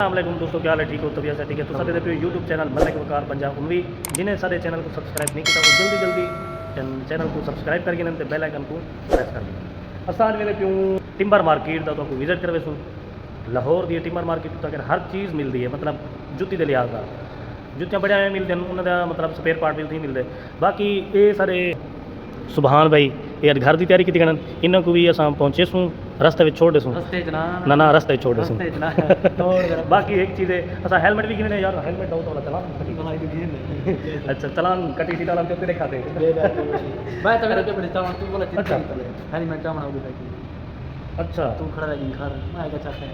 अस्सलाम दोस्तों, क्या हाल है? ठीक हो? तबीयत से ठीक है? तो साथ पे यूट्यूब चैनल मलिक वकार पंजाब उनवी जिन्हें सारे चैनल को सब्सक्राइब नहीं किया वो जल्दी जल्दी चैनल को सब्सक्राइब करके ना बेल आइकन को प्रेस कर दें। असां वेले पियूं टिम्बर मार्केट का तो विजिट करवे सूं। लाहौर दी टिम्बर मार्केट तो हर चीज़ मिलती है, मतलब जुत्ती के लिहाज का जुत्तियां बड़िया मिलते हैं, उन्होंने मतलब स्पेयर पार्ट भी उत्थे मिलते। बाकी ये सारे सुभान भाई ये घर की तैयारी की गण इन्हों को भी अस पहुँचे सूँ, रस्ते में छोड़ देसूँ ना रस्ते छोड़ देसूँ। बाकी एक चीज़ है असा हेलमेट भी गिने यार, हेलमेट दो तो चलान अच्छा चलान कटी सी चलान तेरे खाते अच्छा तू खड़ा रही घर मैं अच्छा है।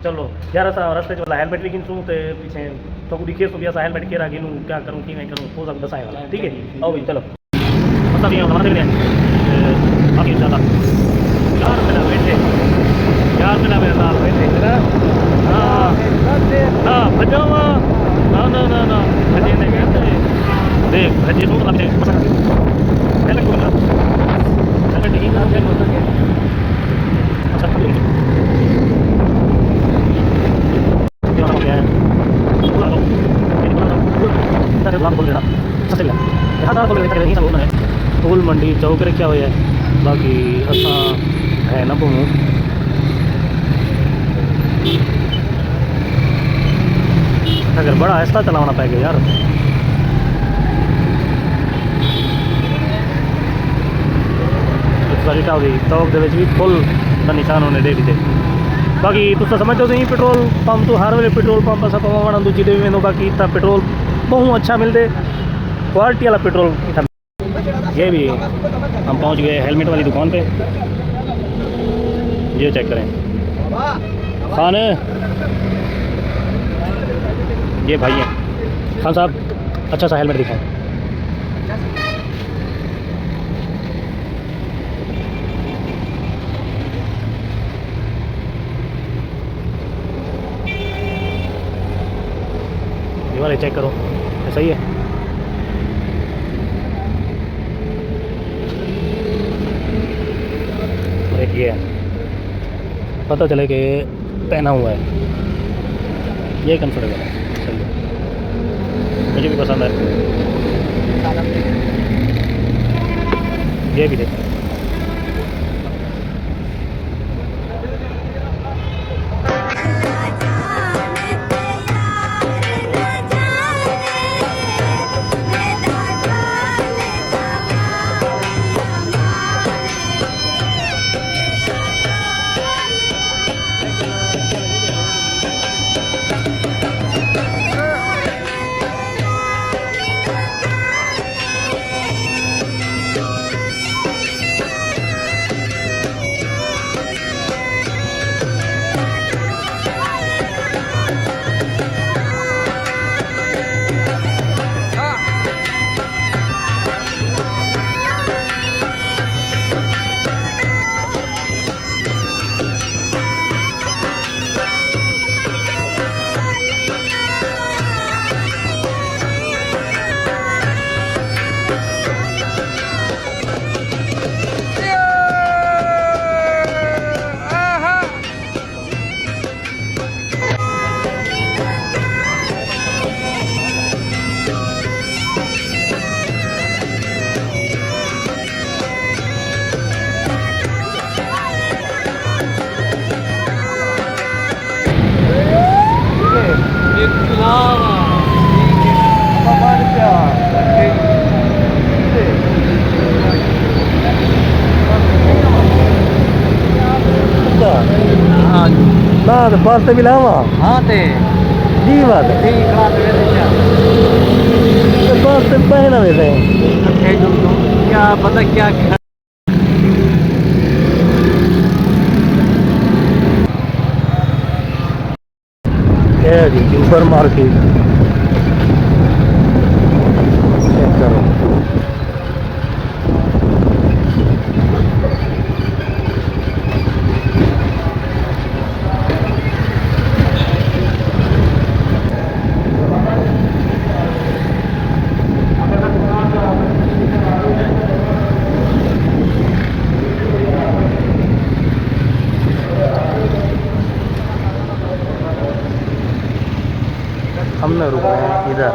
चलो यार असा रस्ते चला हेलमेट भी गिनसूँ तो पीछे तो दिखे सो भी असा हेलमेट केरा गिनूँ क्या करूँ कि मैं करूँ हो सकता दसाएगा। ठीक है आओ भाई चलो पता भी बाकी इंशाल्लाह यार मेरा बैठे यार मेरा मेरे साथ बैठे ना। हाँ हाँ भजावा ना ना ना ना भजे ने कहते देख भजे तो मतलब पहले कौन ना पहले ठीक ना फिर होता है अच्छा क्या हो गया है सारे बात बोल रहा चल यहाँ तो बोल रहे नहीं सब होना है फूल मंडी चौक रखा हुआ है। बाकी असा है ना घूमू अगर बड़ा ऐसा चलाना पैगा यार सारी हो गई चौक भी फुल का निशान होने दे दी। बाकी तुम समझते हो पेट्रोल पंप तो हर वे पेट्रोल पंप असा पवा दूजी भी वेंदो। बाकी इतना पेट्रोल बहुत अच्छा मिलते क्वालिटी वाला पेट्रोल। ये भी हम पहुंच गए हेलमेट वाली दुकान पे, ये चेक करें खान ये भाई हैं खान साहब अच्छा सा हेलमेट दिखाएं। ये वाले चेक करो सही है। ये पता चले कि पहना हुआ है ये कंफर्टेबल है सही है मुझे भी पसंद है। ये भी देखो ना तो बस से मिलावा हाँ ते जी बात है ठीक खड़ा पे देखा तो बस से पहना वैसे क्या पता क्या है जी सुपर मार्केट चेक करो। हम रुक रहे हैं इधर।